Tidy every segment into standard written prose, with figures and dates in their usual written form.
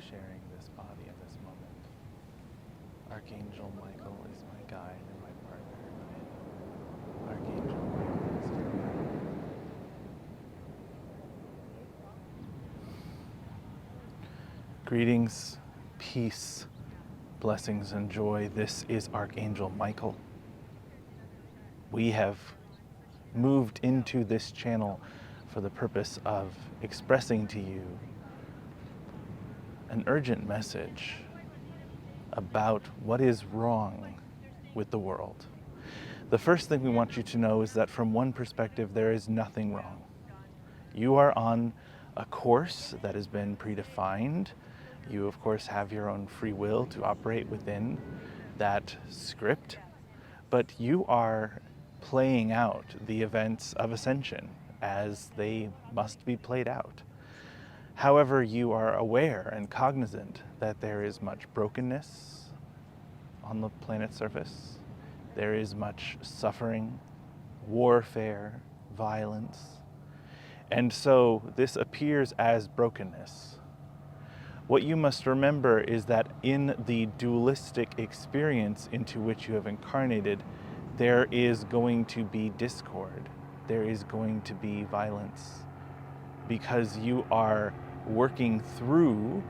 sharing this body in this moment. Archangel Michael is my guide and my partner. Archangel Michael is my guide. Greetings, peace, blessings, and joy. This is Archangel Michael. We have moved into this channel for the purpose of expressing to you an urgent message about what is wrong with the world. The first thing we want you to know is that from one perspective, there is nothing wrong. You are on a course that has been predefined. You, of course, have your own free will to operate within that script, but you are playing out the events of ascension as they must be played out. However, you are aware and cognizant that there is much brokenness on the planet's surface. There is much suffering, warfare, violence. And so this appears as brokenness. What you must remember is that in the dualistic experience into which you have incarnated, there is going to be discord. There is going to be violence because you are working through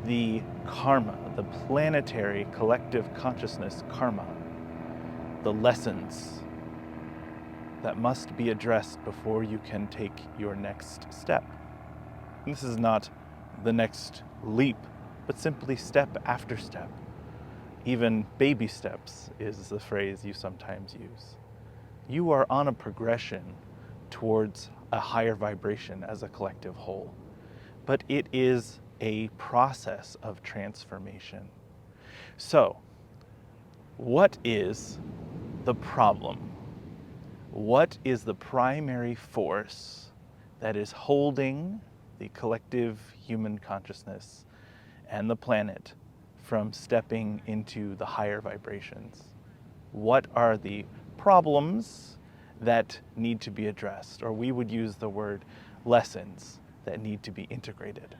the karma, the planetary collective consciousness karma, the lessons that must be addressed before you can take your next step. And this is not the next leap, but simply step after step. Even baby steps is the phrase you sometimes use. You are on a progression towards a higher vibration as a collective whole, but it is a process of transformation. So, what is the problem? What is the primary force that is holding the collective human consciousness and the planet from stepping into the higher vibrations? What are the problems that need to be addressed? Or we would use the word lessons that need to be integrated.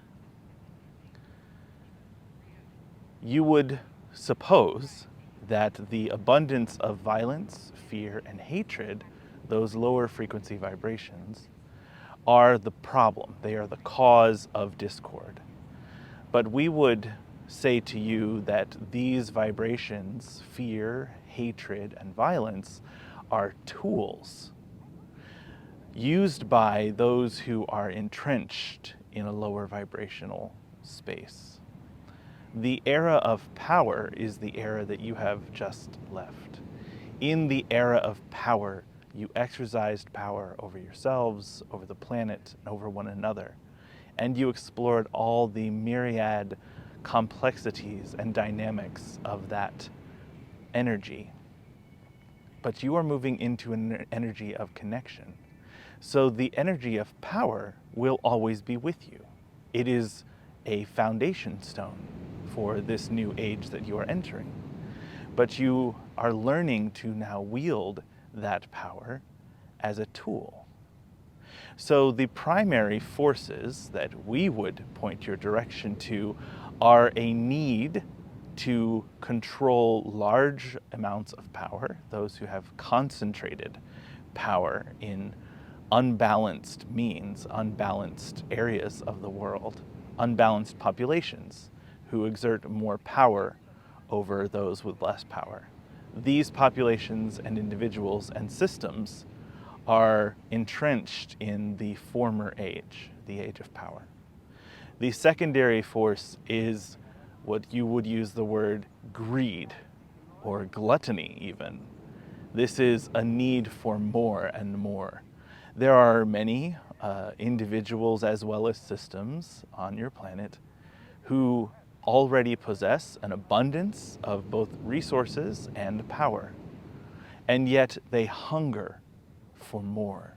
You would suppose that the abundance of violence, fear, and hatred, those lower frequency vibrations, are the problem. They are the cause of discord. But we would say to you that these vibrations, fear, hatred, and violence, are tools used by those who are entrenched in a lower vibrational space. The era of power is the era that you have just left. In the era of power, you exercised power over yourselves, over the planet, and over one another. And you explored all the myriad complexities and dynamics of that energy. But you are moving into an energy of connection. So the energy of power will always be with you. It is a foundation stone for this new age that you are entering. But you are learning to now wield that power as a tool. So the primary forces that we would point your direction to are a need to control large amounts of power, those who have concentrated power in unbalanced means, unbalanced areas of the world, unbalanced populations who exert more power over those with less power. These populations and individuals and systems are entrenched in the former age, the age of power. The secondary force is what you would use the word greed or gluttony even. This is a need for more and more. There are many individuals as well as systems on your planet who already possess an abundance of both resources and power, and yet they hunger for more.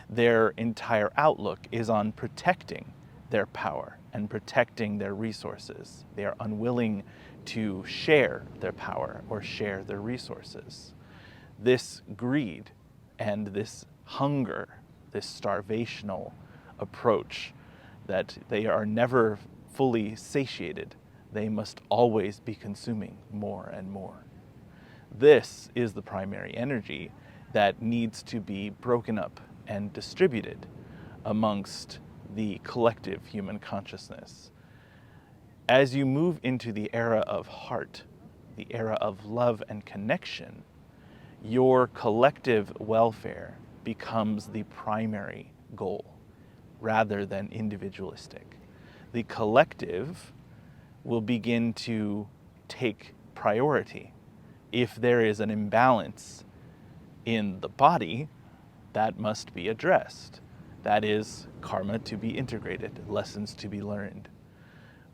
Their entire outlook is on protecting their power and protecting their resources. They are unwilling to share their power or share their resources. This greed and this hunger, this starvational approach that they are never fully satiated. They must always be consuming more and more. This is the primary energy that needs to be broken up and distributed amongst the collective human consciousness. As you move into the era of heart, the era of love and connection, your collective welfare becomes the primary goal rather than individualistic. The collective will begin to take priority. If there is an imbalance in the body, that must be addressed. That is karma to be integrated, lessons to be learned.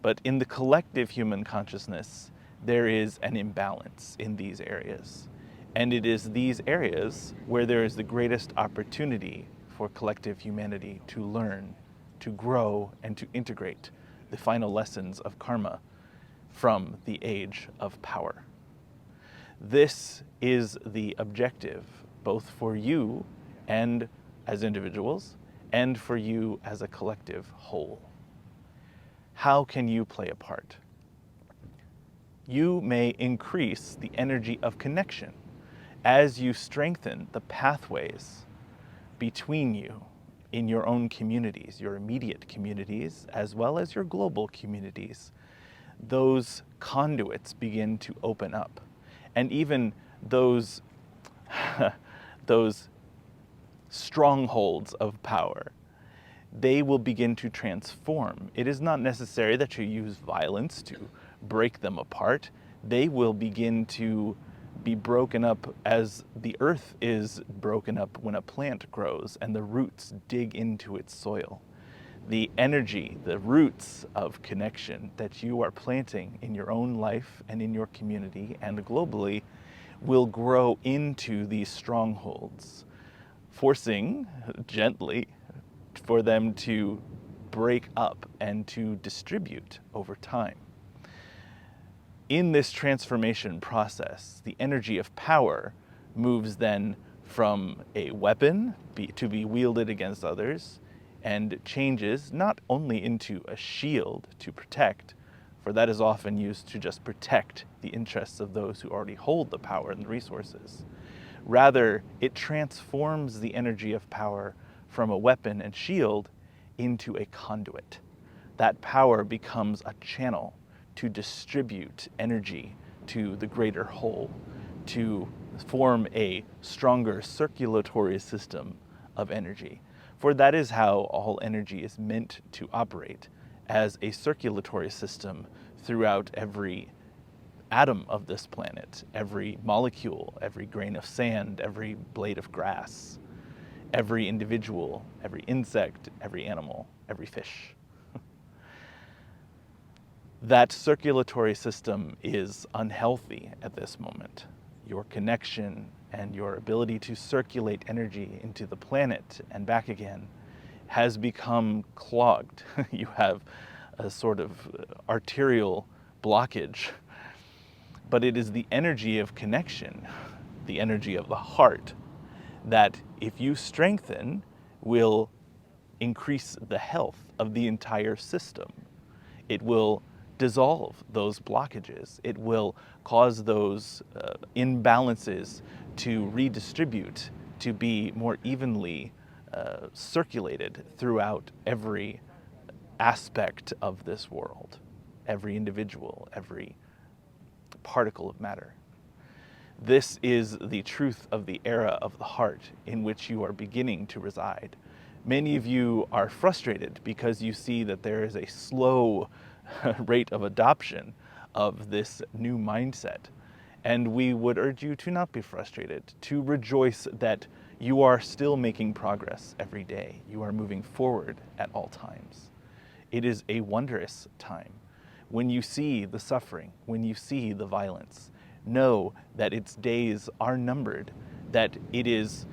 But in the collective human consciousness, there is an imbalance in these areas. And it is these areas where there is the greatest opportunity for collective humanity to learn, to grow, and to integrate the final lessons of karma from the age of power. This is the objective, both for you and as individuals, and for you as a collective whole. How can you play a part? You may increase the energy of connection as you strengthen the pathways between you in your own communities, your immediate communities, as well as your global communities. Those conduits begin to open up. And even those, those strongholds of power, they will begin to transform. It is not necessary that you use violence to break them apart. They will begin to be broken up as the earth is broken up when a plant grows and the roots dig into its soil. The energy, the roots of connection that you are planting in your own life and in your community and globally will grow into these strongholds, forcing gently for them to break up and to distribute over time. In this transformation process, the energy of power moves then from a weapon to be wielded against others and changes not only into a shield to protect, for that is often used to just protect the interests of those who already hold the power and the resources. Rather, it transforms the energy of power from a weapon and shield into a conduit. That power becomes a channel to distribute energy to the greater whole, to form a stronger circulatory system of energy. For that is how all energy is meant to operate, as a circulatory system throughout every atom of this planet, every molecule, every grain of sand, every blade of grass, every individual, every insect, every animal, every fish. That circulatory system is unhealthy at this moment. Your connection and your ability to circulate energy into the planet and back again has become clogged. You have a sort of arterial blockage. But it is the energy of connection, the energy of the heart, that if you strengthen, will increase the health of the entire system. It will dissolve those blockages. It will cause those imbalances to redistribute, to be more evenly circulated throughout every aspect of this world, every individual, every particle of matter. This is the truth of the era of the heart in which you are beginning to reside. Many of you are frustrated because you see that there is a slow rate of adoption of this new mindset. And we would urge you to not be frustrated, to rejoice that you are still making progress every day. You are moving forward at all times. It is a wondrous time. When you see the suffering, when you see the violence, know that its days are numbered, that it is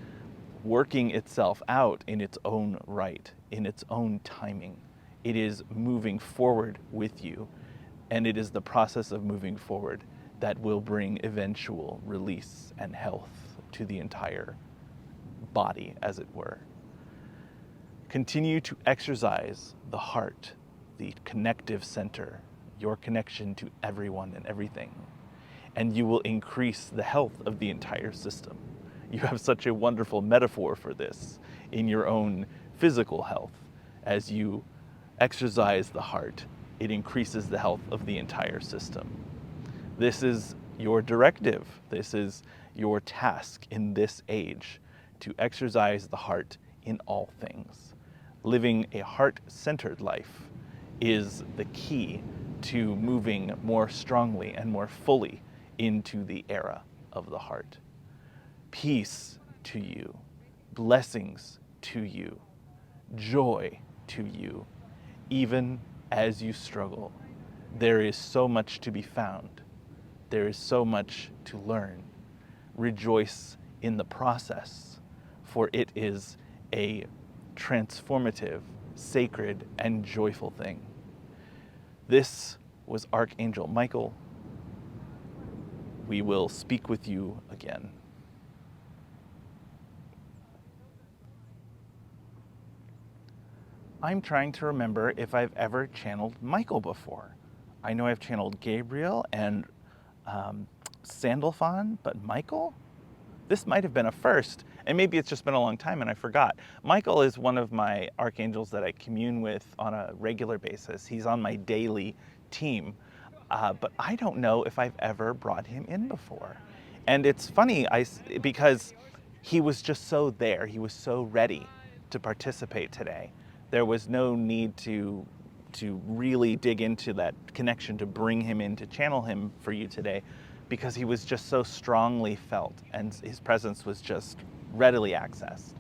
working itself out in its own right, in its own timing. It is moving forward with you, and it is the process of moving forward that will bring eventual release and health to the entire body, as it were. Continue to exercise the heart the connective center, your connection to everyone and everything. And you will increase the health of the entire system. You have such a wonderful metaphor for this in your own physical health. As you exercise the heart, it increases the health of the entire system. This is your directive. This is your task in this age, to exercise the heart in all things. Living a heart-centered life is the key to moving more strongly and more fully into the era of the heart. Peace to you, blessings to you, joy to you, even as you struggle. There is so much to be found. There is so much to learn. Rejoice in the process, for it is a transformative, sacred, and joyful thing. This was Archangel Michael. We will speak with you again. I'm trying to remember if I've ever channeled Michael before. I know I've channeled Gabriel and Sandalphon, but Michael? This might have been a first, and maybe it's just been a long time and I forgot. Michael is one of my archangels that I commune with on a regular basis. He's on my daily team, but I don't know if I've ever brought him in before. And it's funny because he was just so there. He was so ready to participate today. There was no need to really dig into that connection to bring him in, to channel him for you today, because he was just so strongly felt and his presence was just readily accessed.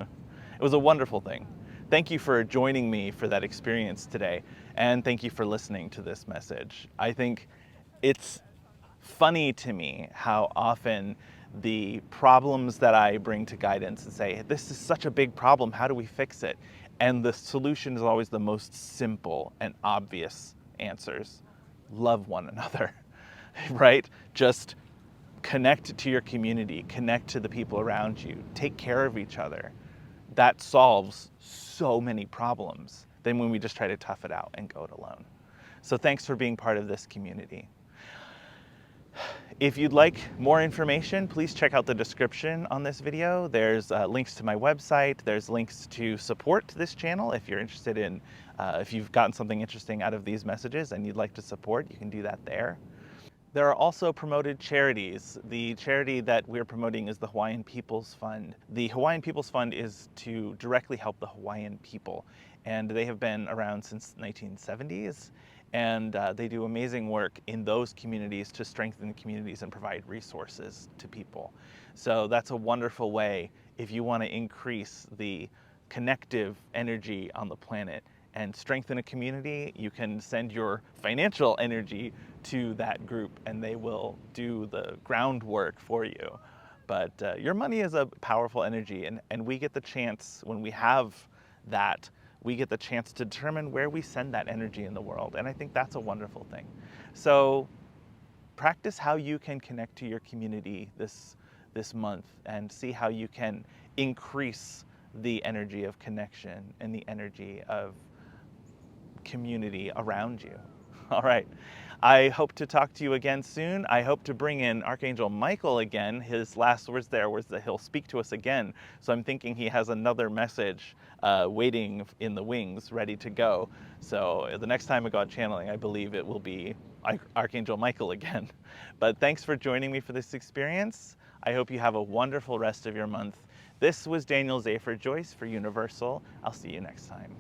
It was a wonderful thing. Thank you for joining me for that experience today, and thank you for listening to this message. I think it's funny to me how often the problems that I bring to guidance and say, this is such a big problem, how do we fix it? And the solution is always the most simple and obvious answers. Love one another, right? Just connect to your community, connect to the people around you, take care of each other. That solves so many problems than when we just try to tough it out and go it alone. So thanks for being part of this community. If you'd like more information, please check out the description on this video. There's links to my website. There's links to support this channel if you're interested in, if you've gotten something interesting out of these messages and you'd like to support, you can do that there. There are also promoted charities. The charity that we're promoting is the Hawaiian People's Fund. The Hawaiian People's Fund is to directly help the Hawaiian people, and they have been around since the 1970s. And they do amazing work in those communities to strengthen the communities and provide resources to people. So that's a wonderful way if you want to increase the connective energy on the planet and strengthen a community. You can send your financial energy to that group and they will do the groundwork for you. But your money is a powerful energy, and we get the chance, when we have that, we get the chance to determine where we send that energy in the world. And I think that's a wonderful thing. So practice how you can connect to your community this month and see how you can increase the energy of connection and the energy of community around you. All right. I hope to talk to you again soon. I hope to bring in Archangel Michael again. His last words there was that he'll speak to us again. So I'm thinking he has another message waiting in the wings, ready to go. So the next time I go out channeling, I believe it will be Archangel Michael again. But thanks for joining me for this experience. I hope you have a wonderful rest of your month. This was Daniel Zafer-Joyce for Universal. I'll see you next time.